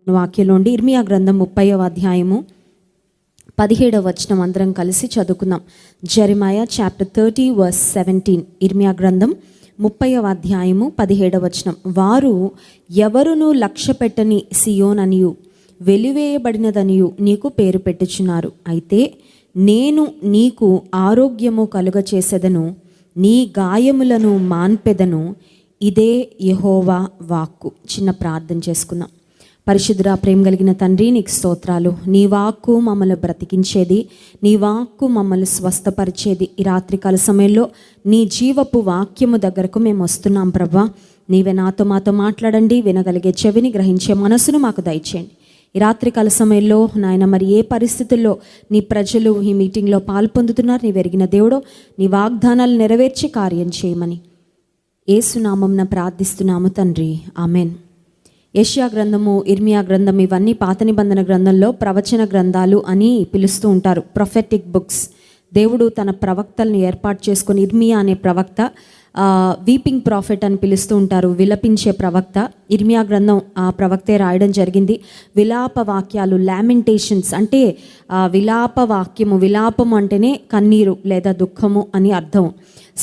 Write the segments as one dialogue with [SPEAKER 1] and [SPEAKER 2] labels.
[SPEAKER 1] వాక్యంలోండి ఇర్మియా గ్రంథం 30వ అధ్యాయము 17వ వచనం అందరం కలిసి చదువుకుందాం. Jeremiah chapter 30 verse 17. ఇర్మియా గ్రంథం 30వ అధ్యాయము 17వ వచనం. వారు ఎవరును లక్ష్య పెట్టని సియోననియు వెలివేయబడినదనియు నీకు పేరు పెట్టుచున్నారు. అయితే నేను నీకు ఆరోగ్యము కలుగ చేసేదను, నీ గాయములను మాన్పెదను. ఇదే యెహోవా వాక్కు. చిన్న ప్రార్థన చేసుకుందాం. పరిశుద్ధుడా, ప్రేమ కలిగిన తండ్రి, నీకు స్తోత్రాలు. నీ వాక్కు మమ్మల్ని బ్రతికించేది, నీ వాక్కు మమ్మల్ని స్వస్థపరిచేది. ఈ రాత్రికాల సమయంలో నీ జీవపు వాక్యము దగ్గరకు మేము వస్తున్నాం ప్రభా. నీవే మాతో మాట్లాడండి. వినగలిగే చెవిని, గ్రహించే మనసును మాకు దయచేయండి. ఈ రాత్రికాల సమయంలో నాయన, మరి ఏ పరిస్థితుల్లో నీ ప్రజలు ఈ మీటింగ్లో పాల్పొందుతున్నారు, నీ వెరిగిన దేవుడో నీ వాగ్దానాలు నెరవేర్చి కార్యం చేయమని యేసునామమున ప్రార్థిస్తున్నాము తండ్రి, ఆమెన్. యెషయా గ్రంథము, ఇర్మియా గ్రంథం ఇవన్నీ పాత నిబంధన గ్రంథంలో ప్రవచన గ్రంథాలు అని పిలుస్తూ ఉంటారు, ప్రొఫెటిక్ బుక్స్. దేవుడు తన ప్రవక్తలను ఏర్పాటు చేసుకొని, ఇర్మియా అనే ప్రవక్త వీపింగ్ ప్రాఫెట్ అని పిలుస్తూ ఉంటారు, విలపించే ప్రవక్త. ఇర్మియా గ్రంథం ఆ ప్రవక్తే రాయడం జరిగింది. విలాప వాక్యాలు, లామెంటేషన్స్ అంటే విలాప వాక్యము, విలాపము అంటేనే కన్నీరు లేదా దుఃఖము అని అర్థం.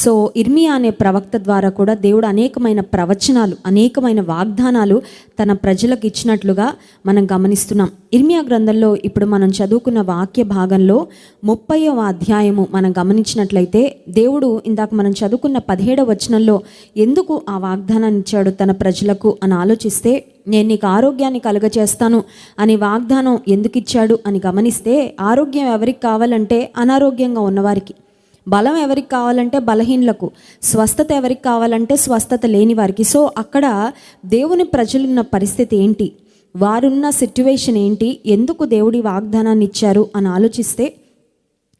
[SPEAKER 1] సో ఇర్మియా అనే ప్రవక్త ద్వారా కూడా దేవుడు అనేకమైన ప్రవచనాలు, అనేకమైన వాగ్దానాలు తన ప్రజలకు ఇచ్చినట్లుగా మనం గమనిస్తున్నాం. ఇర్మియా గ్రంథంలో ఇప్పుడు మనం చదువుకున్న వాక్య భాగంలో 30వ అధ్యాయము మనం గమనించినట్లయితే, దేవుడు ఇందాక మనం చదువుకున్న 17వ వచనంలో ఎందుకు ఆ వాగ్దానాన్ని ఇచ్చాడు తన ప్రజలకు అని ఆలోచిస్తే, నేను నీకు ఆరోగ్యాన్ని కలుగచేస్తాను అని వాగ్దానం ఎందుకు ఇచ్చాడు అని గమనిస్తే, ఆరోగ్యం ఎవరికి కావాలంటే అనారోగ్యంగా ఉన్నవారికి, బలం ఎవరికి కావాలంటే బలహీనులకు, స్వస్థత ఎవరికి కావాలంటే స్వస్థత లేని వారికి. సో అక్కడ దేవుని ప్రజలున్న పరిస్థితి ఏంటి, వారున్న సిట్యువేషన్ ఏంటి, ఎందుకు దేవుడి వాగ్దానాన్ని ఇచ్చారు అని ఆలోచిస్తే,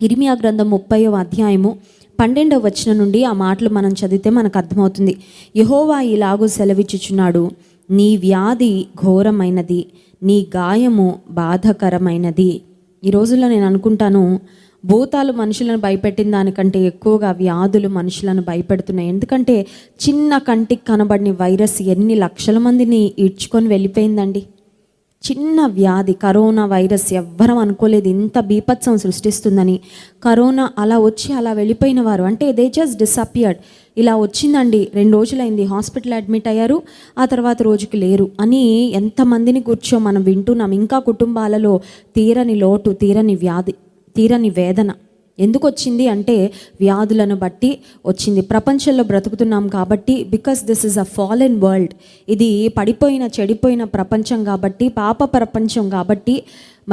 [SPEAKER 1] ఇర్మియా గ్రంథం 30వ అధ్యాయము 12వ వచనం నుండి ఆ మాటలు మనం చదివితే మనకు అర్థమవుతుంది. యెహోవా ఇలాగూ సెలవిచ్చుచున్నాడు, నీ వ్యాధి ఘోరమైనది, నీ గాయము బాధకరమైనది. ఈ రోజుల్లో నేను అనుకుంటాను, భూతాలు మనుషులను భయపెట్టిన దానికంటే ఎక్కువగా వ్యాధులు మనుషులను భయపెడుతున్నాయి. ఎందుకంటే చిన్న కంటికి కనబడిన వైరస్ ఎన్ని లక్షల మందిని ఈడ్చుకొని వెళ్ళిపోయిందండి. చిన్న వ్యాధి కరోనా వైరస్, ఎవ్వరం అనుకోలేదు ఇంత బీభత్సం సృష్టిస్తుందని. కరోనా అలా వచ్చి అలా వెళ్ళిపోయిన వారు అంటే దే జస్ట్ డిసపియర్డ్. ఇలా వచ్చిందండి, 2 రోజులైంది, హాస్పిటల్ అడ్మిట్ అయ్యారు, ఆ తర్వాత రోజుకి లేరు అని ఎంతమందిని కూర్చో మనం వింటున్నాం. ఇంకా కుటుంబాలలో తీరని లోటు, తీరని వ్యాధి, తీరని వేదన. ఎందుకు వచ్చింది అంటే వ్యాధులను బట్టి వచ్చింది. ప్రపంచంలో బ్రతుకుతున్నాం కాబట్టి, because this is a fallen world, ఇది పడిపోయిన చెడిపోయిన ప్రపంచం కాబట్టి, పాప ప్రపంచం కాబట్టి,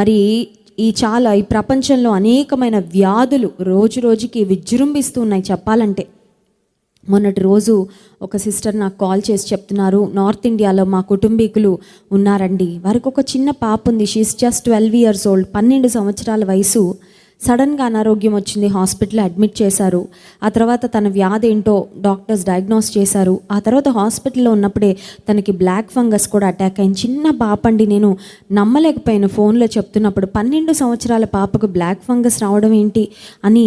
[SPEAKER 1] మరి ఈ ప్రపంచంలో అనేకమైన వ్యాధులు రోజు రోజుకి విజృంభిస్తూ ఉన్నాయి చెప్పాలంటే. మొన్నటి రోజు ఒక సిస్టర్ నాకు కాల్ చేసి చెప్తున్నారు, నార్త్ ఇండియాలో మా కుటుంబీకులు ఉన్నారండి, వారికి ఒక చిన్న పాప ఉంది, షీఈస్ జస్ట్ 12 years old, 12 సంవత్సరాల వయసు. సడన్గా అనారోగ్యం వచ్చింది, హాస్పిటల్లో అడ్మిట్ చేశారు. ఆ తర్వాత తన వ్యాధి ఏంటో డాక్టర్స్ డయాగ్నోస్ చేశారు. ఆ తర్వాత హాస్పిటల్లో ఉన్నప్పుడే తనకి బ్లాక్ ఫంగస్ కూడా అటాక్ అయింది. చిన్న పాప అండి, నేను నమ్మలేకపోయాను ఫోన్లో చెప్తున్నప్పుడు. 12 సంవత్సరాల పాపకు బ్లాక్ ఫంగస్ రావడం ఏంటి అని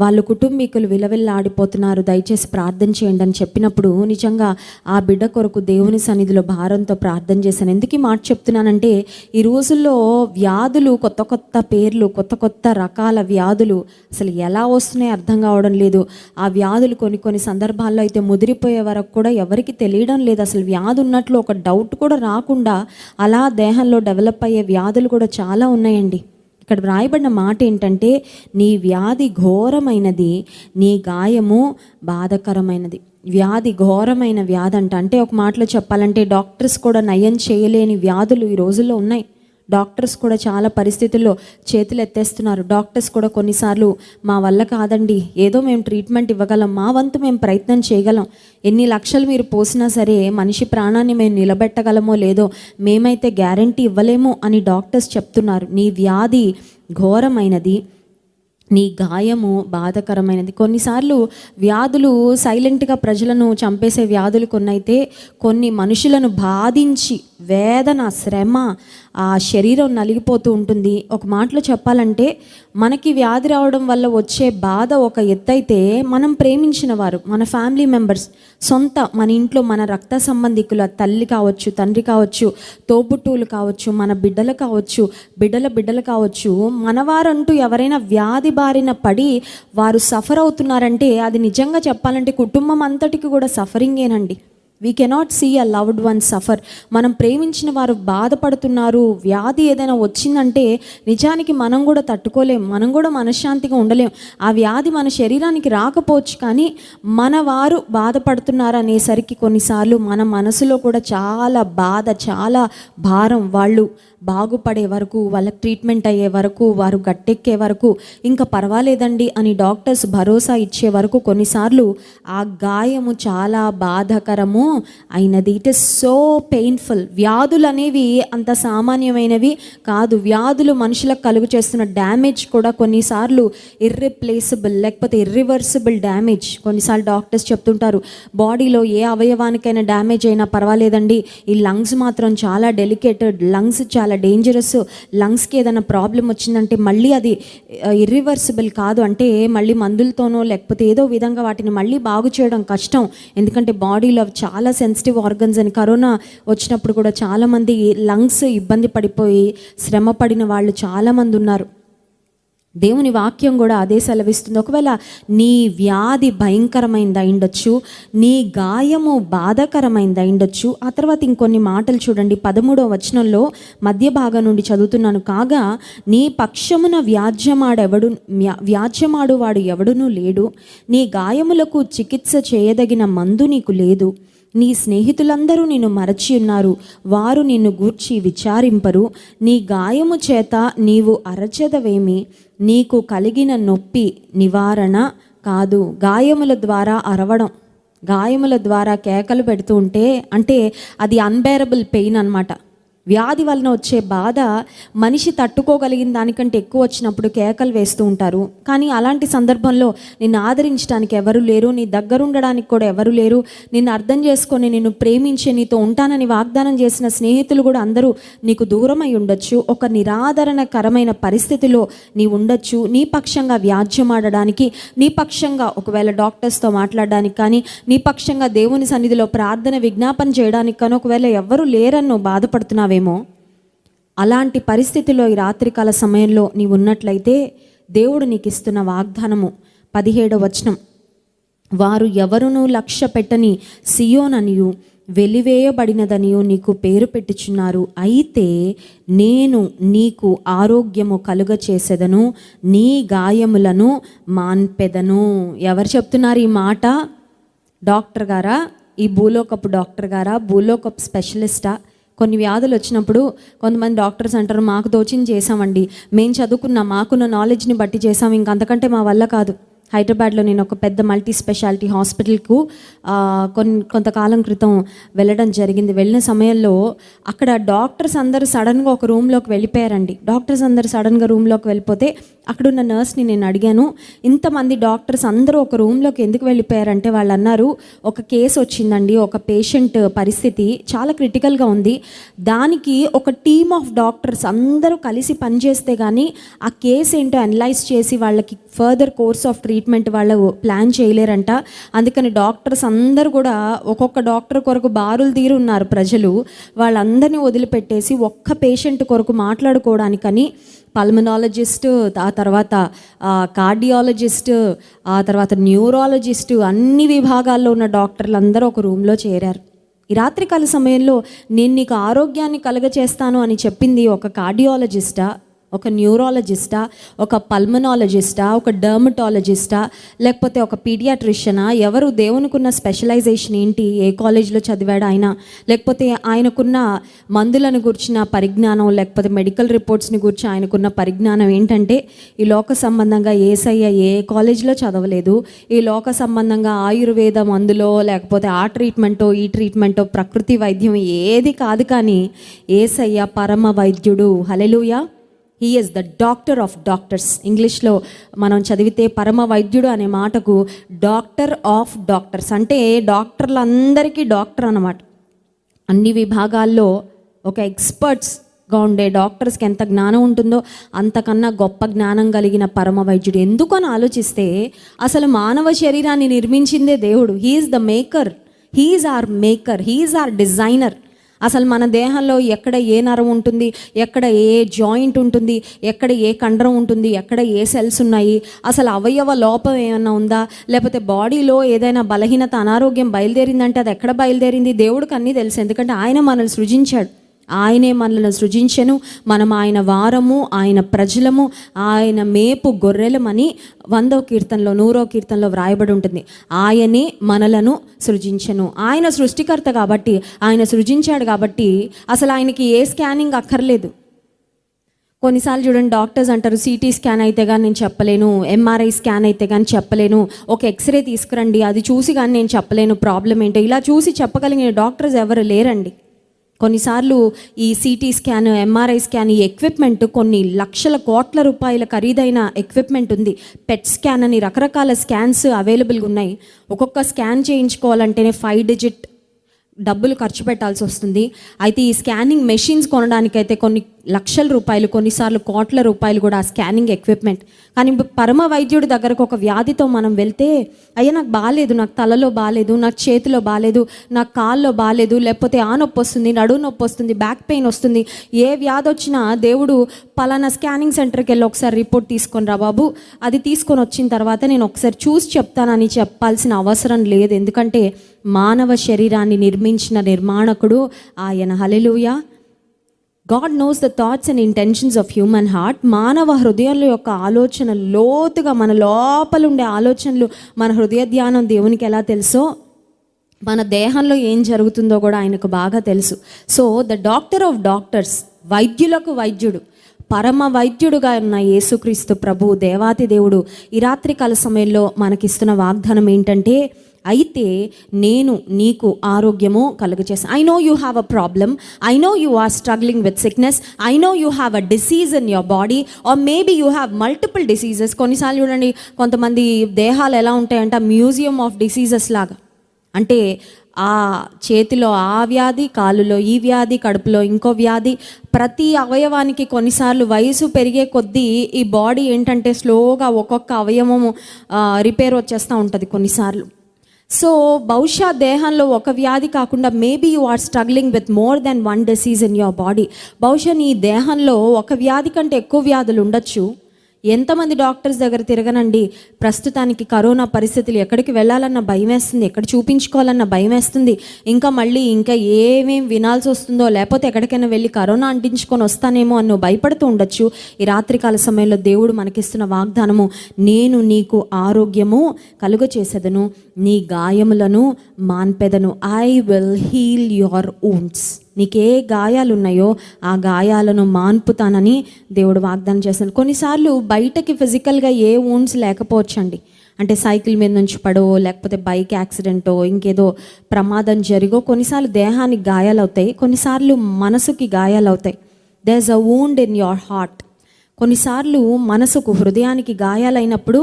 [SPEAKER 1] వాళ్ళ కుటుంబీకులు విలవిల్లాడిపోతున్నారు. దయచేసి ప్రార్థన చేయండి అని చెప్పినప్పుడు నిజంగా ఆ బిడ్డ కొరకు దేవుని సన్నిధిలో భారంతో ప్రార్థన చేశాను. ఎందుకు ఈ మాట చెప్తున్నానంటే, ఈ రోజుల్లో వ్యాధులు, కొత్త కొత్త పేర్లు, కొత్త కొత్త రకాల వ్యాధులు అసలు ఎలా వస్తున్నాయో అర్థం కావడం లేదు. ఆ వ్యాధులు కొన్ని సందర్భాల్లో అయితే ముదిరిపోయే వరకు కూడా ఎవరికి తెలియడం లేదు. అసలు వ్యాధి ఉన్నట్లు ఒక డౌట్ కూడా రాకుండా అలా దేహంలో డెవలప్ అయ్యే వ్యాధులు కూడా చాలా ఉన్నాయండి. ఇక్కడ వ్రాయబడిన మాట ఏంటంటే, నీ వ్యాధి ఘోరమైనది, నీ గాయము బాధకరమైనది. వ్యాధి ఘోరమైన వ్యాధి అంటే ఒక మాటలో చెప్పాలంటే డాక్టర్స్ కూడా నయం చేయలేని వ్యాధులు ఈ రోజుల్లో ఉన్నాయి. డాక్టర్స్ కూడా చాలా పరిస్థితుల్లో చేతులు ఎత్తేస్తున్నారు. డాక్టర్స్ కూడా కొన్నిసార్లు మా వల్ల కాదండి, ఏదో మేము ట్రీట్మెంట్ ఇవ్వగలం, మా వంతు మేము ప్రయత్నం చేయగలం, ఎన్ని లక్షలు మీరు పోసినా సరే మనిషి ప్రాణాన్ని మేము నిలబెట్టగలమో లేదో మేమైతే గ్యారంటీ ఇవ్వలేము అని డాక్టర్స్ చెప్తున్నారు. నీ వ్యాధి ఘోరమైనది, నీ గాయము బాధకరమైనది. కొన్నిసార్లు వ్యాధులు సైలెంట్గా ప్రజలను చంపేసే వ్యాధులు కొన్నైతే కొన్ని మనుషులను బాధించి వేదన, శ్రమ, ఆ శరీరం నలిగిపోతూ ఉంటుంది. ఒక మాటలో చెప్పాలంటే మనకి వ్యాధి రావడం వల్ల వచ్చే బాధ ఒక ఎత్తైతే, మనం ప్రేమించిన వారు, మన ఫ్యామిలీ మెంబర్స్, సొంత మన ఇంట్లో మన రక్త సంబంధికుల తల్లి కావచ్చు, తండ్రి కావచ్చు, తోబుట్టువులు కావచ్చు, మన బిడ్డలు కావచ్చు, బిడ్డలు కావచ్చు, మనవారంటూ ఎవరైనా వ్యాధి బారిన పడి వారు సఫర్ అవుతున్నారంటే అది నిజంగా చెప్పాలంటే కుటుంబం అంతటికి కూడా సఫరింగేనండి. We cannot see a loved one suffer. మనం ప్రేమించిన వారు బాధపడుతున్నారు, వ్యాధి ఏదైనా వచ్చిందంటే నిజానికి మనం కూడా తట్టుకోలేం, మనం కూడా మనశ్శాంతిగా ఉండలేం. ఆ వ్యాధి మన శరీరానికి రాకపోవచ్చు, కానీ మన వారు బాధపడుతున్నారు అనేసరికి కొన్నిసార్లు మన మనసులో కూడా చాలా బాధ, చాలా భారం. వాళ్ళు బాగుపడే వరకు, వాళ్ళకి ట్రీట్మెంట్ అయ్యే వరకు, వారు గట్టెక్కే వరకు ఇంకా పర్వాలేదండి అని డాక్టర్స్ భరోసా ఇచ్చే వరకు కొన్నిసార్లు ఆ గాయము చాలా బాధాకరము అయినది. It is so painful. వ్యాధులు అనేవి అంత సామాన్యమైనవి కాదు. వ్యాధులు మనుషులకు కలుగు చేస్తున్న డ్యామేజ్ కూడా కొన్నిసార్లు ఇర్రిప్లేసబుల్ లేకపోతే ఇర్రివర్సిబుల్ డ్యామేజ్. కొన్నిసార్లు డాక్టర్స్ చెప్తుంటారు, బాడీలో ఏ అవయవానికైనా డ్యామేజ్ అయినా పర్వాలేదండి, ఈ లంగ్స్ మాత్రం చాలా డెలికేటెడ్, లంగ్స్ చాలా డేంజరస్, లంగ్స్కి ఏదైనా ప్రాబ్లం వచ్చిందంటే మళ్ళీ అది ఇర్రివర్సిబుల్ కాదు, అంటే మళ్ళీ మందులతోనో లేకపోతే ఏదో విధంగా వాటిని మళ్ళీ బాగు చేయడం కష్టం. ఎందుకంటే బాడీలో చాలా సెన్సిటివ్ ఆర్గన్స్ అని. కరోనా వచ్చినప్పుడు కూడా చాలామంది లంగ్స్ ఇబ్బంది పడిపోయి శ్రమ పడిన వాళ్ళు చాలామంది ఉన్నారు. దేవుని వాక్యం కూడా అదే సెలవిస్తుంది. ఒకవేళ నీ వ్యాధి భయంకరమైంది అయిండొచ్చు, నీ గాయము బాధాకరమైంది అయిండొచ్చు. ఆ తర్వాత ఇంకొన్ని మాటలు చూడండి, 13వ వచనంలో మధ్య భాగం నుండి చదువుతున్నాను. కాగా నీ పక్షమున వ్యాజ్యమాడువాడు ఎవడునూ లేడు, నీ గాయములకు చికిత్స చేయదగిన మందు నీకు లేదు. నీ స్నేహితులందరూ నిన్ను మరచి ఉన్నారు, వారు నిన్ను గూర్చి విచారింపరు. నీ గాయము చేత నీవు అరచెదవేమి, నీకు కలిగిన నొప్పి నివారణ కాదు. గాయముల ద్వారా అరవడం, గాయముల ద్వారా కేకలు పెడుతూ ఉంటే అంటే అది అన్బేరబుల్ పెయిన్ అన్నమాట. వ్యాధి వలన వచ్చే బాధ మనిషి తట్టుకోగలిగిన దానికంటే ఎక్కువ వచ్చినప్పుడు కేకలు వేస్తూ ఉంటారు. కానీ అలాంటి సందర్భంలో నిన్ను ఆదరించడానికి ఎవరు లేరు, నీ దగ్గర ఉండడానికి కూడా ఎవరు లేరు, నిన్ను అర్థం చేసుకొని నిన్ను ప్రేమించి నీతో ఉంటానని వాగ్దానం చేసిన స్నేహితులు కూడా అందరూ నీకు దూరం అయి ఉండొచ్చు. ఒక నిరాదరణకరమైన పరిస్థితిలో నీ ఉండొచ్చు. నీ పక్షంగా వ్యాజ్యమాడడానికి, నీ పక్షంగా ఒకవేళ డాక్టర్స్తో మాట్లాడడానికి కానీ, నీ పక్షంగా దేవుని సన్నిధిలో ప్రార్థన విజ్ఞాపన చేయడానికి కానీ ఒకవేళ ఎవరు లేరన్నో బాధపడుతున్నావే. అలాంటి పరిస్థితిలో ఈ రాత్రికాల సమయంలో నీవు ఉన్నట్లయితే దేవుడు నీకు ఇస్తున్న వాగ్దానము 17వ వచనం, వారు ఎవరునూ లక్ష్య పెట్టని సియోననియు వెలివేయబడినదనియు నీకు పేరు పెట్టుచున్నారు. అయితే నేను నీకు ఆరోగ్యము కలుగ చేసేదను, నీ గాయములను మాన్పెదను. ఎవరు చెప్తున్నారు ఈ మాట? డాక్టర్ గారా? ఈ భూలోకపు డాక్టర్ గారా? భూలోకపు స్పెషలిస్టా? కొన్ని వ్యాధులు వచ్చినప్పుడు కొంతమంది డాక్టర్స్ అంటారు, మాకు తోచింది చేసామండి, మేము చదువుకున్న మాకున్న నాలెడ్జ్ని బట్టి చేసాం, ఇంకంతకంటే మా వల్ల కాదు. హైదరాబాద్లో నేను ఒక పెద్ద మల్టీ స్పెషాలిటీ హాస్పిటల్కు కొంతకాలం క్రితం వెళ్ళడం జరిగింది. వెళ్ళిన సమయంలో అక్కడ డాక్టర్స్ అందరూ సడన్గా ఒక రూమ్లోకి వెళ్ళిపోయారండి. డాక్టర్స్ అందరూ సడన్గా రూమ్లోకి వెళ్ళిపోతే అక్కడున్న నర్స్ని నేను అడిగాను, ఇంతమంది డాక్టర్స్ అందరూ ఒక రూమ్లోకి ఎందుకు వెళ్ళిపోయారంటే వాళ్ళు అన్నారు, ఒక కేసు వచ్చిందండి, ఒక పేషెంట్ పరిస్థితి చాలా క్రిటికల్గా ఉంది, దానికి ఒక టీమ్ ఆఫ్ డాక్టర్స్ అందరూ కలిసి పనిచేస్తే కానీ ఆ కేసు ఏంటో అనలైజ్ చేసి వాళ్ళకి ఫర్దర్ కోర్స్ ఆఫ్ ట్రీట్మెంట్ వాళ్ళు ప్లాన్ చేయలేరంట. అందుకని డాక్టర్స్ అందరూ కూడా ఒక్కొక్క డాక్టర్ కొరకు బారులు తీరు ఉన్నారు ప్రజలు. వాళ్ళందరినీ వదిలిపెట్టేసి ఒక్క పేషెంట్ కొరకు మాట్లాడుకోవడానికని పల్మనాలజిస్ట్, ఆ తర్వాత కార్డియాలజిస్ట్, ఆ తర్వాత న్యూరాలజిస్ట్, అన్ని విభాగాల్లో ఉన్న డాక్టర్లు అందరూ ఒక రూమ్లో చేరారు. ఈ రాత్రికాల సమయంలో నేను నీకు ఆరోగ్యాన్ని కలుగచేస్తాను అని చెప్పింది ఒక కార్డియాలజిస్టా, ఒక న్యూరాలజిస్టా, ఒక పల్మనాలజిస్టా, ఒక డర్మటాలజిస్టా, లేకపోతే ఒక పీడియాట్రిషియనా? ఎవరు? దేవునికున్న స్పెషలైజేషన్ ఏంటి? ఏ కాలేజ్లో చదివాడు ఆయన? లేకపోతే ఆయనకున్న మందులను గురించిన పరిజ్ఞానం, లేకపోతే మెడికల్ రిపోర్ట్స్ని గురించి ఆయనకున్న పరిజ్ఞానం ఏంటంటే, ఈ లోక సంబంధంగా యేసయ్య ఏ కాలేజ్లో చదవలేదు, ఈ లోక సంబంధంగా ఆయుర్వేద మందులో లేకపోతే ఆ ట్రీట్మెంటో ఈ ట్రీట్మెంటో ప్రకృతి వైద్యం ఏది కాదు, కానీ యేసయ్య పరమ వైద్యుడు. Hallelujah. He is the doctor of doctors. ఇంగ్లీష్లో మనం చదివితే పరమ వైద్యుడు అనే మాటకు డాక్టర్ ఆఫ్ డాక్టర్స్ అంటే డాక్టర్లందరికీ డాక్టర్ అన్నమాట. అన్ని విభాగాల్లో ఒక ఎక్స్పర్ట్స్గా ఉండే డాక్టర్స్కి ఎంత జ్ఞానం ఉంటుందో అంతకన్నా గొప్ప జ్ఞానం కలిగిన పరమ వైద్యుడు. ఎందుకని ఆలోచిస్తే అసలు మానవ శరీరాన్ని నిర్మించిందే దేవుడు. He's the maker, he's our maker, he's our designer. అసలు మన దేహంలో ఎక్కడ ఏ నరం ఉంటుంది, ఎక్కడ ఏ జాయింట్ ఉంటుంది, ఎక్కడ ఏ కండరం ఉంటుంది, ఎక్కడ ఏ సెల్స్ ఉన్నాయి, అసలు అవయవ లోపం ఏమైనా ఉందా, లేకపోతే బాడీలో ఏదైనా బలహీనత అనారోగ్యం బయలుదేరిందంటే అది ఎక్కడ బయలుదేరింది, దేవుడికి అన్నీ తెలుసు. ఎందుకంటే ఆయన మనల్ని సృజించాడు, ఆయనే మనల్ని సృజించెను, మనం ఆయన వారము, ఆయన ప్రజలము, ఆయన మేపు గొర్రెలమని 100వ కీర్తనలో 100వ కీర్తనలో వ్రాయబడి ఉంటుంది. ఆయనే మనలను సృజించెను. ఆయన సృష్టికర్త కాబట్టి, ఆయన సృజించాడు కాబట్టి అసలు ఆయనకి ఏ స్కానింగ్ అక్కర్లేదు. కొన్నిసార్లు చూడండి, డాక్టర్స్ అంటారు సిటీ స్కాన్ అయితే కానీ నేను చెప్పలేను, ఎంఆర్ఐ స్కాన్ అయితే కానీ చెప్పలేను, ఒక ఎక్స్రే తీసుకురండి అది చూసి కానీ నేను చెప్పలేను ప్రాబ్లం ఏంటో. ఇలా చూసి చెప్పగలిగిన డాక్టర్స్ ఎవరు లేరండి. కొన్నిసార్లు ఈ సిటీ స్కాన్, ఎంఆర్ఐ స్కాన్, ఈ ఎక్విప్మెంట్ కొన్ని లక్షల కోట్ల రూపాయల ఖరీదైన ఎక్విప్మెంట్ ఉంది. పెట్ స్కాన్ అని రకరకాల స్కాన్స్ అవైలబుల్గా ఉన్నాయి. ఒక్కొక్క స్కాన్ చేయించుకోవాలంటేనే 5 డిజిట్ డబ్బులు ఖర్చు పెట్టాల్సి వస్తుంది. అయితే ఈ స్కానింగ్ మెషిన్స్ కొనడానికైతే కొన్ని లక్షల రూపాయలు, కొన్నిసార్లు కోట్ల రూపాయలు కూడా ఆ స్కానింగ్ ఎక్విప్మెంట్. కానీ పరమ వైద్యుడి దగ్గరకు ఒక వ్యాధితో మనం వెళ్తే, అయ్యా నాకు బాగాలేదు, నాకు తలలో బాగాలేదు, నాకు చేతిలో బాగాలేదు, నాకు కాల్లో బాగాలేదు, లేకపోతే ఆ నొప్పి వస్తుంది, నడుము నొప్పి వస్తుంది, బ్యాక్ పెయిన్ వస్తుంది, ఏ వ్యాధి వచ్చినా దేవుడు పలానా స్కానింగ్ సెంటర్కి వెళ్ళి ఒకసారి రిపోర్ట్ తీసుకొని రా బాబు, అది తీసుకొని వచ్చిన తర్వాత నేను ఒకసారి చూసి చెప్తానని చెప్పాల్సిన అవసరం లేదు. ఎందుకంటే మానవ శరీరాన్ని నిర్మించిన నిర్మాణకుడు ఆయన. Hallelujah. God knows the thoughts and intentions of human heart. మానవ హృదయాల యొక్క ఆలోచన లోతుగా, మన లోపల ఉండే ఆలోచనలు, మన హృదయ ధ్యానం దేవునికి ఎలా తెలుసో మన దేహంలో ఏం జరుగుతుందో కూడా ఆయనకు బాగా తెలుసు. So the doctor of doctors, వైద్యులకు వైద్యుడు, పరమ వైద్యుడుగా ఉన్న యేసుక్రీస్తు ప్రభు, దేవాతి దేవుడు ఈ రాత్రికాల సమయంలో మనకిస్తున్న వాగ్దానం ఏంటంటే, అయితే నేను నీకు ఆరోగ్యము కలుగచేస్తాను. I know you have a problem, I know you are struggling with sickness, I know you have a disease in your body or maybe you have multiple diseases. కొన్నిసార్లు చూడండి, కొంతమంది దేహాలు ఎలా ఉంటాయంటే మ్యూజియం ఆఫ్ డిసీజెస్ లాగా. అంటే ఆ చేతిలో ఆ వ్యాధి, కాలులో ఈ వ్యాధి, కడుపులో ఇంకో వ్యాధి, ప్రతి అవయవానికి కొన్నిసార్లు వయసు పెరిగే కొద్దీ ఈ బాడీ ఏంటంటే స్లోగా ఒక్కొక్క అవయవము రిపేర్ వచ్చేస్తూ ఉంటుంది కొన్నిసార్లు. సో బహుశా దేహంలో ఒక వ్యాధి కాకుండా maybe you are struggling with more than 1 disease in your body. బహుశా నీ దేహంలో ఒక వ్యాధి కంటే ఎక్కువ వ్యాధులు ఉండొచ్చు. ఎంతమంది డాక్టర్స్ దగ్గర తిరగనండి, ప్రస్తుతానికి కరోనా పరిస్థితులు, ఎక్కడికి వెళ్ళాలన్న భయం వేస్తుంది, ఎక్కడ చూపించుకోవాలన్న భయం వేస్తుంది, ఇంకా ఏమేం వినాల్సి వస్తుందో, లేకపోతే ఎక్కడికైనా వెళ్ళి కరోనా అంటించుకొని వస్తానేమో అని నువ్వు భయపడుతూ ఉండొచ్చు. ఈ రాత్రికాల సమయంలో దేవుడు మనకిస్తున్న వాగ్దానము, నేను నీకు ఆరోగ్యము కలుగచేసేదను, నీ గాయములను మాన్పెదను. I will heal your wounds. నీకే గాయాలు ఉన్నాయో ఆ గాయాలను మాన్పుతానని దేవుడు వాగ్దానం చేస్తాను. కొన్నిసార్లు బయటకి ఫిజికల్గా ఏ వూండ్స్ లేకపోవచ్చండి. అంటే సైకిల్ మీద నుంచి పడో, లేకపోతే బైక్ యాక్సిడెంటో, ఇంకేదో ప్రమాదం జరిగో కొన్నిసార్లు దేహానికి గాయాలు అవుతాయి, కొన్నిసార్లు మనసుకి గాయాలు అవుతాయి. There is a wound in your heart. కొన్నిసార్లు మనసుకు, హృదయానికి గాయాలైనప్పుడు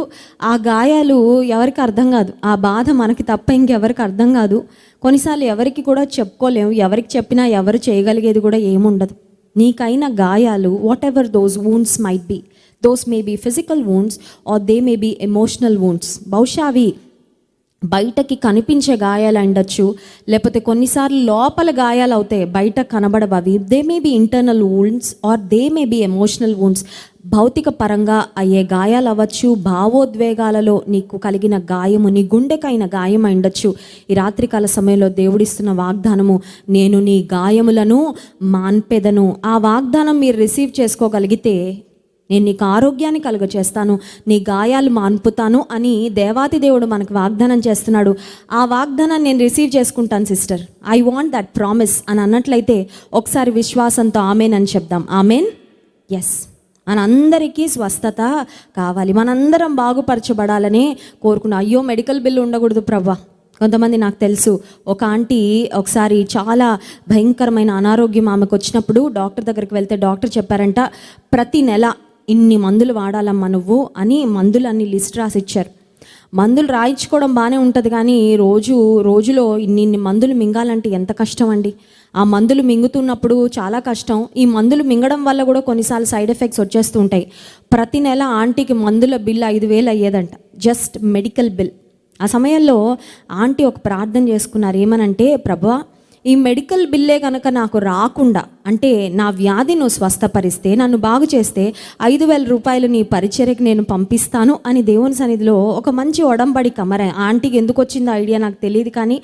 [SPEAKER 1] ఆ గాయాలు ఎవరికి అర్థం కాదు, ఆ బాధ మనకి తప్ప ఇంకెవరికి అర్థం కాదు. కొన్నిసార్లు ఎవరికి కూడా చెప్పుకోలేము, ఎవరికి చెప్పినా ఎవరు చేయగలిగేది కూడా ఏముండదు. నీకైన గాయాలు, whatever those wounds might be, those may be physical wounds or they may be emotional wounds. బహుశా అవి బయటకి కనిపించే గాయాలు ఉండొచ్చు, లేకపోతే కొన్నిసార్లు లోపల గాయాలు అవుతాయి, బయట కనబడవు. అవి they may be internal wounds or they may be emotional wounds. భౌతిక పరంగా అయ్యే గాయాలు అవ్వచ్చు, భావోద్వేగాలలో నీకు కలిగిన గాయము, నీ గుండెకైన గాయం ఉండొచ్చు. ఈ రాత్రికాల సమయంలో దేవుడిస్తున్న వాగ్దానము, నేను నీ గాయములను మాన్పెదను. ఆ వాగ్దానం మీరు రిసీవ్ చేసుకోగలిగితే, నేను నీకు ఆరోగ్యాన్ని కలుగచేస్తాను, నీ గాయాలు మాన్పుతాను అని దేవాతి దేవుడు మనకు వాగ్దానం చేస్తున్నాడు. ఆ వాగ్దానాన్ని నేను రిసీవ్ చేసుకుంటాను sister, I want that promise అని అన్నట్లయితే ఒకసారి విశ్వాసంతో ఆమెన్ అని చెప్దాం. ఆమెన్. ఎస్, మనందరికీ స్వస్థత కావాలి, మనందరం బాగుపరచబడాలని కోరుకున్నాం. అయ్యో మెడికల్ బిల్లు ఉండకూడదు ప్రభా, కొంతమంది నాకు తెలుసు, ఒక ఆంటీ ఒకసారి చాలా భయంకరమైన అనారోగ్యం ఆమెకు వచ్చినప్పుడు డాక్టర్ దగ్గరికి వెళ్తే డాక్టర్ చెప్పారంట, ప్రతి నెల ఇన్ని మందులు వాడాలమ్మా నువ్వు అని మందులన్నీ లిస్ట్ రాసి ఇచ్చారు. మందులు రాయించుకోవడం బాగానే ఉంటుంది, కానీ రోజులో ఇన్ని మందులు మింగాలంటే ఎంత కష్టం అండి. ఆ మందులు మింగుతున్నప్పుడు చాలా కష్టం. ఈ మందులు మింగడం వల్ల కూడా కొన్నిసార్లు సైడ్ ఎఫెక్ట్స్ వచ్చేస్తూ ఉంటాయి. ప్రతి నెల ఆంటీకి మందుల బిల్ 5,000 అయ్యేదంట, జస్ట్ మెడికల్ బిల్. ఆ సమయంలో ఆంటీ ఒక ప్రార్థన చేసుకున్నారు. ఏమనంటే, ప్రభువా, ఈ మెడికల్ బిల్లే కనుక నాకు రాకుండా, అంటే నా వ్యాధి నువ్వు స్వస్థపరిస్తే, నన్ను బాగు చేస్తే 5,000 రూపాయలు నీ పరిచర్యకు నేను పంపిస్తాను అని దేవుని సన్నిధిలో ఒక మంచి ఒడంబడిక. మరి ఆంటీకి ఎందుకు వచ్చిందో ఐడియా నాకు తెలియదు, కానీ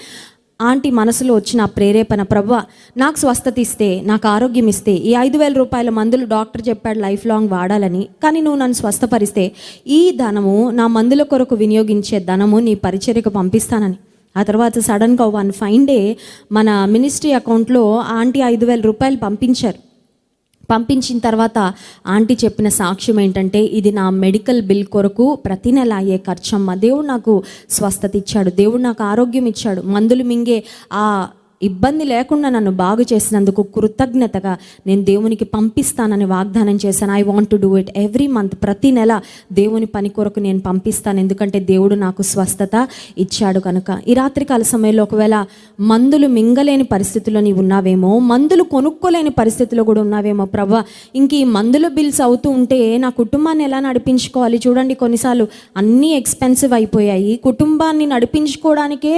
[SPEAKER 1] ఆంటీ మనసులో వచ్చిన ప్రేరేపణ, ప్రభువా, నాకు స్వస్థత ఇస్తే, నాకు ఆరోగ్యం ఇస్తే, ఈ 5,000 రూపాయల మందులు డాక్టర్ చెప్పాడు లైఫ్ లాంగ్ వాడాలని, కానీ నువ్వు నన్ను స్వస్థపరిస్తే ఈ ధనము, నా మందుల కొరకు వినియోగించే ధనము నీ పరిచర్యకు పంపిస్తానని. ఆ తర్వాత సడన్గా వన్ ఫైన్ డే మన మినిస్ట్రీ అకౌంట్లో ఆంటీ 5,000 రూపాయలు పంపించారు. పంపించిన తర్వాత ఆంటీ చెప్పిన సాక్ష్యం ఏంటంటే, ఇది నా మెడికల్ బిల్ కొరకు ప్రతి నెల అయ్యే ఖర్చమ్మ. దేవుడు నాకు స్వస్థత ఇచ్చాడు, దేవుడు నాకు ఆరోగ్యం ఇచ్చాడు, మందులు మింగే ఆ ఇబ్బంది లేకుండా నన్ను బాగు చేసినందుకు కృతజ్ఞతగా నేను దేవునికి పంపిస్తానని వాగ్దానం చేశాను. I want to do it every month. ప్రతి నెల దేవుని పని కొరకు నేను పంపిస్తాను, ఎందుకంటే దేవుడు నాకు స్వస్థత ఇచ్చాడు కనుక. ఈ రాత్రికాల సమయంలో ఒకవేళ మందులు మింగలేని పరిస్థితుల్లో నీవు ఉన్నావేమో, మందులు కొనుక్కోలేని పరిస్థితిలో కూడా ఉన్నావేమో. ప్రభువా, ఇంక ఈ మందుల బిల్స్ అవుతూ ఉంటే నా కుటుంబాన్ని ఎలా నడిపించుకోవాలి? చూడండి, కొన్నిసార్లు అన్నీ ఎక్స్పెన్సివ్ అయిపోయాయి. కుటుంబాన్ని నడిపించుకోవడానికే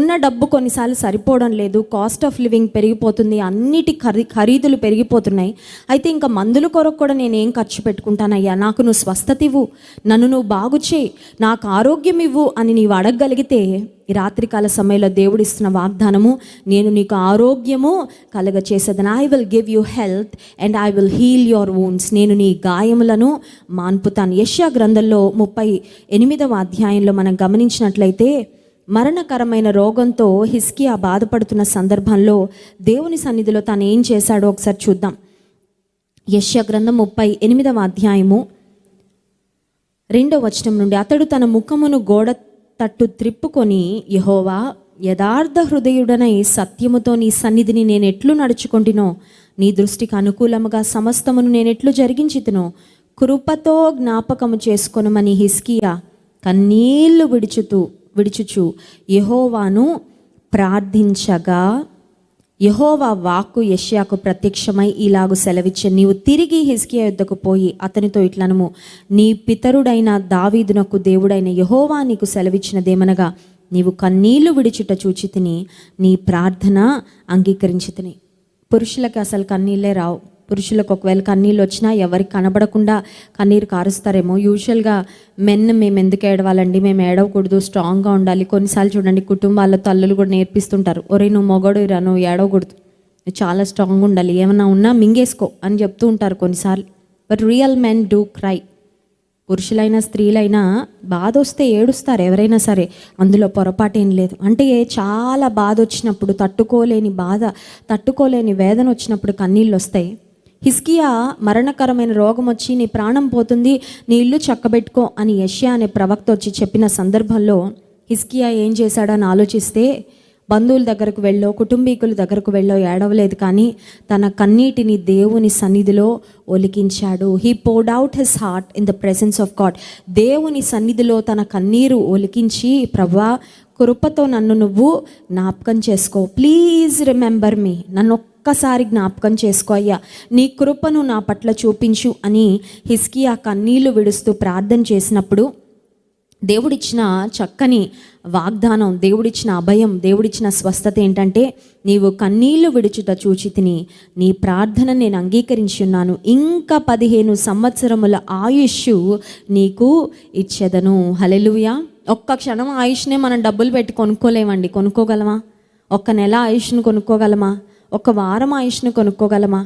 [SPEAKER 1] ఉన్న డబ్బు కొన్నిసార్లు సరిపోవడం లేదు. కాస్ట్ ఆఫ్ లివింగ్ పెరిగిపోతుంది, అన్నిటి ఖరీదులు పెరిగిపోతున్నాయి. అయితే ఇంకా మందుల కొరకు కూడా నేనేం ఖర్చు పెట్టుకుంటానయ్యా? నాకు నువ్వు స్వస్థత ఇవ్వు, నన్ను నువ్వు బాగు చేయి, నాకు ఆరోగ్యం ఇవ్వు అని నీవు అడగగలిగితే, ఈ రాత్రికాల సమయంలో దేవుడు ఇస్తున్న వాగ్దానము, నేను నీకు ఆరోగ్యము కలగ చేసేదని. I will give you health and I will heal your wounds. నేను నీ గాయములను మాన్పుతాను. యెషయా గ్రంథంలో 38వ అధ్యాయంలో మనం గమనించినట్లయితే, మరణకరమైన రోగంతో హిజ్కియా బాధపడుతున్న సందర్భంలో దేవుని సన్నిధిలో తాను ఏం చేశాడో ఒకసారి చూద్దాం. యెషయా గ్రంథం 38వ అధ్యాయము 2వ వచనం నుండి, అతడు తన ముఖమును గోడ తట్టు త్రిప్పుకొని, యెహోవా, యథార్థ హృదయుడనై సత్యముతో నీ సన్నిధిని నేను ఎట్లు నడుచుకొంటినో, నీ దృష్టికి అనుకూలముగా సమస్తమును నేను ఎట్లు జరిగించితినో కృపతో జ్ఞాపకము చేసుకొనుమని హిజ్కియా కన్నీళ్లు విడుచుచు యెహోవాను ప్రార్థించగా, యెహోవా వాక్కు యెషయాకు ప్రత్యక్షమై ఇలాగు సెలవిచ్చే, నీవు తిరిగి హిజ్కియా యుద్ధకు పోయి అతనితో ఇట్లనుము, నీ పితరుడైన దావీదునకు దేవుడైన యెహోవా నీకు సెలవిచ్చినదేమనగా, నీవు కన్నీళ్లు విడుచుట చూచితిని, నీ ప్రార్థన అంగీకరించితిని. పురుషులకి అసలు కన్నీళ్ళే రావు. పురుషులకు ఒకవేళ కన్నీళ్ళు వచ్చినా ఎవరికి కనబడకుండా కన్నీరు కారుస్తారేమో. యూజువల్గా మేము ఎందుకు ఏడవాలండి, మేము ఏడవకూడదు, స్ట్రాంగ్గా ఉండాలి. కొన్నిసార్లు చూడండి, కుటుంబాల్లో తల్లులు కూడా నేర్పిస్తుంటారు, ఒరే నువ్వు మొగడు రా, నువ్వు ఏడవకూడదు, నువ్వు చాలా స్ట్రాంగ్ ఉండాలి, ఏమన్నా ఉన్నా మింగేసుకో అని చెప్తూ ఉంటారు కొన్నిసార్లు. But real men do cry. పురుషులైనా స్త్రీలైనా బాధ వస్తే ఏడుస్తారు ఎవరైనా సరే, అందులో పొరపాటేం లేదు. అంటే చాలా బాధ వచ్చినప్పుడు, తట్టుకోలేని వేదన వచ్చినప్పుడు కన్నీళ్ళు వస్తాయి. హిజ్కియా మరణకరమైన రోగం వచ్చి నీ ప్రాణం పోతుంది, నీ ఇల్లు చక్కబెట్టుకో అని యెషయా అనే ప్రవక్త వచ్చి చెప్పిన సందర్భంలో హిజ్కియా ఏం చేశాడని ఆలోచిస్తే, బంధువుల దగ్గరకు వెళ్ళో, కుటుంబీకుల దగ్గరకు వెళ్ళో ఏడవలేదు, కానీ తన కన్నీటిని దేవుని సన్నిధిలో ఒలికించాడు. He poured out his heart in the presence of God. దేవుని సన్నిధిలో తన కన్నీరు ఒలికించి, ప్రభువా, కృపతో నన్ను నువ్వు జ్ఞాపకం చేసుకో, ప్లీజ్ రిమెంబర్ మీ, నన్ను ఒక్కసారి జ్ఞాపకం చేసుకో అయ్యా, నీ కృపను నా పట్ల చూపించు అని హిజ్కియా కన్నీళ్లు విడుస్తూ ప్రార్థన చేసినప్పుడు దేవుడిచ్చిన చక్కని వాగ్దానం, దేవుడిచ్చిన అభయం, దేవుడిచ్చిన స్వస్థత ఏంటంటే, నీవు కన్నీళ్లు విడుచుట చూచితిని, నీ ప్రార్థన నేను అంగీకరించి ఉన్నాను, ఇంకా 15 సంవత్సరముల ఆయుష్ నీకు ఇచ్చేదను. హల్లెలూయా. ఒక్క క్షణం ఆయుష్నే మనం డబ్బులు పెట్టి కొనుక్కోలేమండి. కొనుక్కోగలమా? ఒక్క నెల ఆయుష్ను కొనుక్కోగలమా? ఒక వారం ఆయుష్ను కొనుక్కోగలమా?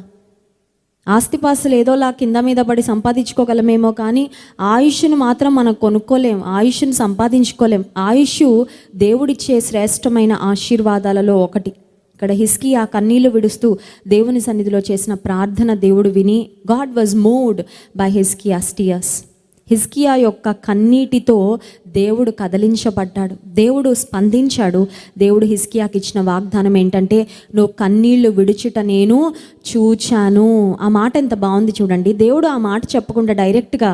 [SPEAKER 1] ఆస్తిపాస్తులు ఏదోలా కింద మీద పడి సంపాదించుకోగలమేమో, కానీ ఆయుష్ను మాత్రం మనం కొనుక్కోలేం, ఆయుష్ను సంపాదించుకోలేం. ఆయుష్ దేవుడిచ్చే శ్రేష్టమైన ఆశీర్వాదాలలో ఒకటి. ఇక్కడ హిజ్కియా కన్నీళ్లు విడుస్తూ దేవుని సన్నిధిలో చేసిన ప్రార్థన దేవుడు విని, God was moved by Hezekiah's tears. హిజ్కియా యొక్క కన్నీటితో దేవుడు కదిలించబడ్డాడు, దేవుడు స్పందించాడు. దేవుడు హిజ్కియాకి ఇచ్చిన వాగ్దానం ఏంటంటే, నువ్వు కన్నీళ్లు విడుచుట నేను చూచాను. ఆ మాట ఎంత బాగుంది చూడండి. దేవుడు ఆ మాట చెప్పకుండా డైరెక్ట్గా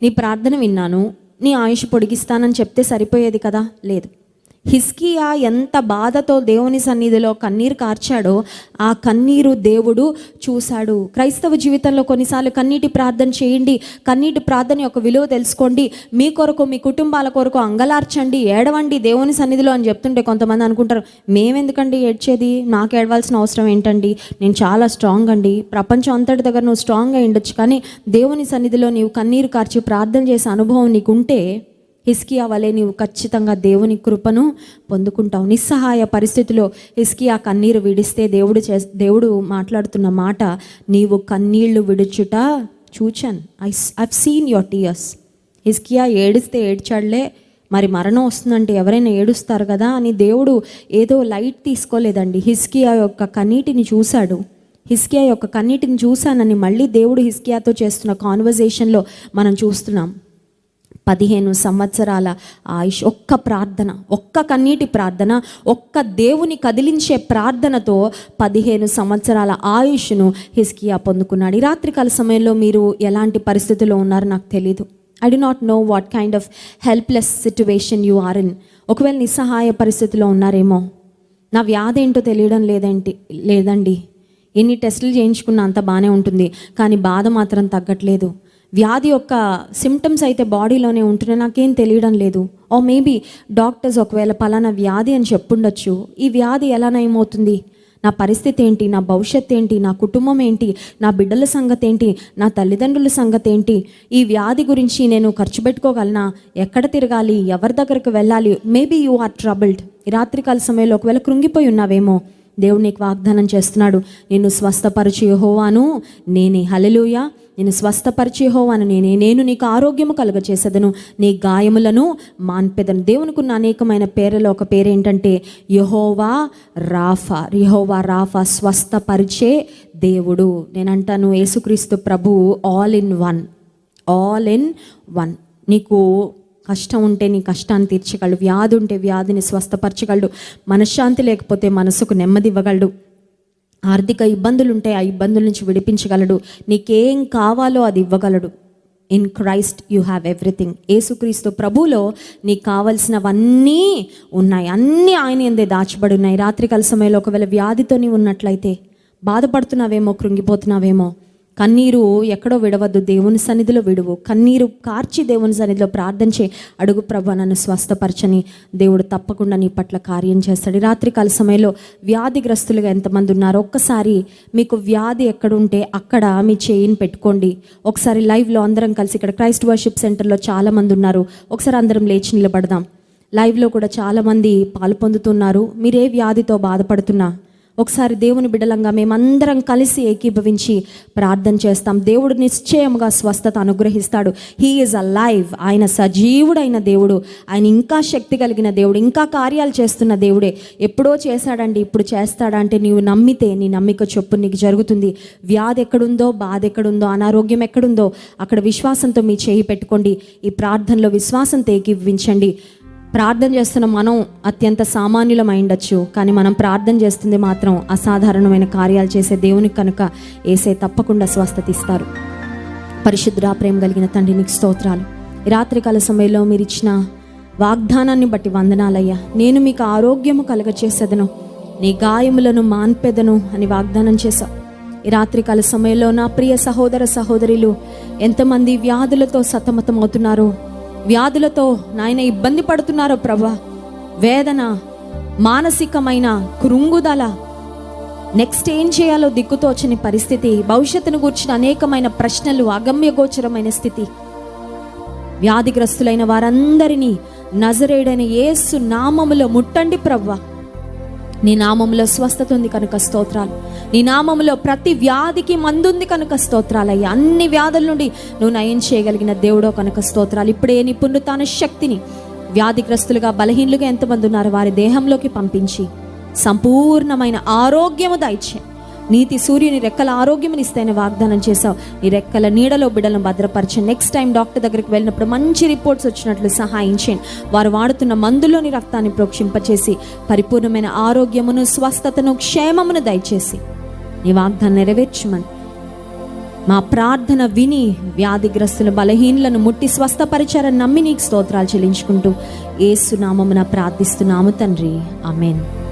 [SPEAKER 1] నీ ప్రార్థన విన్నాను, నీ ఆయుష్ పొడిగిస్తానని చెప్తే సరిపోయేది కదా, లేదు. హిజ్కియా ఎంత బాధతో దేవుని సన్నిధిలో కన్నీరు కార్చాడో ఆ కన్నీరు దేవుడు చూశాడు. క్రైస్తవ జీవితంలో కొన్నిసార్లు కన్నీటి ప్రార్థన చేయండి, కన్నీటి ప్రార్థన యొక్క విలువ తెలుసుకోండి, మీ కొరకు మీ కుటుంబాల కొరకు అంగలార్చండి, ఏడవండి దేవుని సన్నిధిలో అని చెప్తుంటే కొంతమంది అనుకుంటారు, మేమెందుకండి ఏడ్చేది, నాకు ఏడవలసిన అవసరం ఏంటండి, నేను చాలా స్ట్రాంగ్ అండి, ప్రపంచం అంతటి దగ్గర నువ్వు స్ట్రాంగ్గా ఉండొచ్చు, కానీ దేవుని సన్నిధిలో నీవు కన్నీరు కార్చి ప్రార్థన చేసే అనుభవం నీకుంటే హిజ్కియా వలె నీవు ఖచ్చితంగా దేవుని కృపను పొందుకుంటావు. నిస్సహాయ పరిస్థితిలో హిజ్కియా కన్నీరు విడిస్తే దేవుడు మాట్లాడుతున్న మాట, నీవు కన్నీళ్లు విడుచుట చూచాను, ఐవ్ సీన్ యువర్ టీయర్స్. హిజ్కియా ఏడిస్తే ఏడ్చాడులే, మరి మరణం వస్తుందంటే ఎవరైనా ఏడుస్తారు కదా అని దేవుడు ఏదో లైట్ తీసుకోలేదండి. హిజ్కియా యొక్క కన్నీటిని చూశాడు. హిజ్కియా యొక్క కన్నీటిని చూశానని మళ్ళీ దేవుడు హిజ్కియాతో చేస్తున్న కాన్వర్జేషన్లో మనం చూస్తున్నాం. 15 సంవత్సరాల ఆయుష్, ఒక్క ప్రార్థన, ఒక్క కన్నీటి ప్రార్థన, ఒక్క దేవుని కదిలించే ప్రార్థనతో 15 సంవత్సరాల ఆయుష్ను హిజ్కియా పొందుకున్నాడు. ఈ రాత్రికాల సమయంలో మీరు ఎలాంటి పరిస్థితుల్లో ఉన్నారో నాకు తెలీదు. I do not know what kind of helpless situation you are in. ఒకవేళ నిస్సహాయ పరిస్థితిలో ఉన్నారేమో, నా వ్యాధి ఏంటో తెలియడం లేదండి, ఎన్ని టెస్టులు చేయించుకున్నా అంత బాగానే ఉంటుంది, కానీ బాధ మాత్రం తగ్గట్లేదు, వ్యాధి యొక్క సిమ్టమ్స్ అయితే బాడీలోనే ఉంటున్నాయి, నాకేం తెలియడం లేదు. ఓ మేబీ డాక్టర్స్ ఒకవేళ పలానా వ్యాధి అని చెప్పుండొచ్చు, ఈ వ్యాధి ఎలా నయమవుతుంది, నా పరిస్థితి ఏంటి, నా భవిష్యత్ ఏంటి, నా కుటుంబం ఏంటి, నా బిడ్డల సంగతి ఏంటి, నా తల్లిదండ్రుల సంగతి ఏంటి, ఈ వ్యాధి గురించి నేను ఖర్చు పెట్టుకోగలనా, ఎక్కడ తిరగాలి, ఎవరి దగ్గరకు వెళ్ళాలి. Maybe you are troubled. ఈ రాత్రికాల సమయంలో ఒకవేళ కృంగిపోయి ఉన్నావేమో, దేవుడు నీకు వాగ్దానం చేస్తున్నాడు, నిన్ను స్వస్థపరచు యెహోవాను నేనే. హల్లెలూయా. నేను స్వస్థపరిచే యెహోవాను నేనే, నేను నీకు ఆరోగ్యము కలుగచేసేదను, నీ గాయములను మాన్పెదను. దేవునికున్న అనేకమైన పేర్లలో ఒక పేరు ఏంటంటే యెహోవా రాఫా. యెహోవా రాఫా, స్వస్థపరిచే దేవుడు. నేనంటాను యేసుక్రీస్తు ప్రభువు ఆల్ ఇన్ వన్. నీకు కష్టం ఉంటే నీ కష్టాన్ని తీర్చగలడు, వ్యాధి ఉంటే వ్యాధిని స్వస్థపరచగలడు, మనశ్శాంతి లేకపోతే మనసుకు నెమ్మది ఇవ్వగలడు, ఆర్థిక ఇబ్బందులుంటే ఆ ఇబ్బందుల నుంచి విడిపించగలడు, నీకేం కావాలో అది ఇవ్వగలడు. In Christ you have everything. యేసుక్రీస్తు ప్రభువులో నీకు కావలసినవన్నీ ఉన్నాయి, అన్నీ ఆయన యందే దాచబడి ఉన్నాయి. రాత్రికాల సమయంలో ఒకవేళ వ్యాధితో నీవు ఉన్నట్లయితే, బాధపడుతున్నావేమో, కృంగిపోతున్నావేమో, కన్నీరు ఎక్కడో విడవద్దు, దేవుని సన్నిధిలో విడువు. కన్నీరు కార్చి దేవుని సన్నిధిలో ప్రార్థించే, అడుగు ప్రభువా నన్ను స్వస్థపరచని, దేవుడు తప్పకుండా నీ పట్ల కార్యం చేస్తాడు. రాత్రికాల సమయంలో వ్యాధిగ్రస్తులుగా ఎంతమంది ఉన్నారో ఒక్కసారి మీకు వ్యాధి ఎక్కడుంటే అక్కడ మీ చేయిని పెట్టుకోండి. ఒకసారి లైవ్లో అందరం కలిసి, ఇక్కడ క్రైస్ట్ వర్షిప్ సెంటర్లో చాలామంది ఉన్నారు, ఒకసారి అందరం లేచి నిలబడదాం. లైవ్లో కూడా చాలామంది పాలు పొందుతున్నారు. మీరే వ్యాధితో బాధపడుతున్నా ఒకసారి దేవుని బిడ్డలంగా మేమందరం కలిసి ఏకీభవించి ప్రార్థన చేస్తాం. దేవుడు నిశ్చయముగా స్వస్థత అనుగ్రహిస్తాడు. He is alive. ఆయన సజీవుడైన దేవుడు, ఆయన ఇంకా శక్తి కలిగిన దేవుడు, ఇంకా కార్యాలు చేస్తున్న దేవుడే. ఎప్పుడో చేశాడండి, ఇప్పుడు చేస్తాడా అంటే నీవు నమ్మితే, నీ నమ్మిక చొప్పు నీకు జరుగుతుంది. వ్యాధి ఎక్కడుందో, బాధ ఎక్కడుందో, అనారోగ్యం ఎక్కడుందో అక్కడ విశ్వాసంతో మీ చేయి పెట్టుకోండి. ఈ ప్రార్థనలో విశ్వాసంతో ఏకీభవించండి. ప్రార్థన చేస్తున్న మనం అత్యంత సామాన్యులమై ఉండొచ్చు, కానీ మనం ప్రార్థన చేస్తుంది మాత్రం అసాధారణమైన కార్యాలు చేసే దేవుని కనుక యేసే తప్పకుండా స్వస్థత ఇస్తారు. పరిశుద్ధ ప్రేమ కలిగిన తండ్రి నీకు స్తోత్రాలు. ఈ రాత్రికాల సమయంలో మీరు ఇచ్చిన వాగ్దానాన్ని బట్టి వందనాలయ్యా. నేను మీకు ఆరోగ్యము కలుగచేసేదను, నీ గాయములను మాన్పెదను అని వాగ్దానం చేశావు. ఈ రాత్రికాల సమయంలో నా ప్రియ సహోదర సహోదరులు ఎంతమంది వ్యాధులతో సతమతం అవుతున్నారో, వ్యాధులతో నాయన ఇబ్బంది పడుతున్నారో ప్రభా, వేదన, మానసికమైన కృంగుదల, నెక్స్ట్ ఏం చేయాలో దిక్కుతోచని పరిస్థితి, భవిష్యత్తును గూర్చిన అనేకమైన ప్రశ్నలు, అగమ్యగోచరమైన స్థితి, వ్యాధిగ్రస్తులైన వారందరినీ నజరేయుడైన యేసు నామములో ముట్టండి ప్రభా. నీ నామములో స్వస్థత ఉంది కనుక స్తోత్రాలు. నీ నామములో ప్రతి వ్యాధికి మందుంది కనుక స్తోత్రాలయ్యా. అన్ని వ్యాధుల నుండి నువ్వు నయం చేయగలిగిన దేవుడో కనుక స్తోత్రాలు. ఇప్పుడే నీ పునరుత్థాన శక్తిని వ్యాధిగ్రస్తులుగా, బలహీనులుగా ఎంతమంది ఉన్నారో వారి దేహంలోకి పంపించి సంపూర్ణమైన ఆరోగ్యము దయచే. నీతి సూర్యుని రెక్కల ఆరోగ్యమునిస్తాయని వాగ్దానం చేశావు. నీ రెక్కల నీడలో బిడ్డలను భద్రపరచండి. నెక్స్ట్ టైం డాక్టర్ దగ్గరికి వెళ్ళినప్పుడు మంచి రిపోర్ట్స్ వచ్చినట్లు సహాయం చేయండి. వారు వాడుతున్న మందులోని రక్తాన్ని ప్రోక్షింపచేసి పరిపూర్ణమైన ఆరోగ్యమును, స్వస్థతను, క్షేమమును దయచేసి నీ వాగ్దానం నెరవేర్చమని మా ప్రార్థన విని వ్యాధిగ్రస్తుల బలహీనులను ముట్టి స్వస్థపరిచారని నమ్మి నీకు స్తోత్రాలు చెల్లించుకుంటూ యేసు నామమున ప్రార్థిస్తున్నాము తండ్రి. ఆమేన్.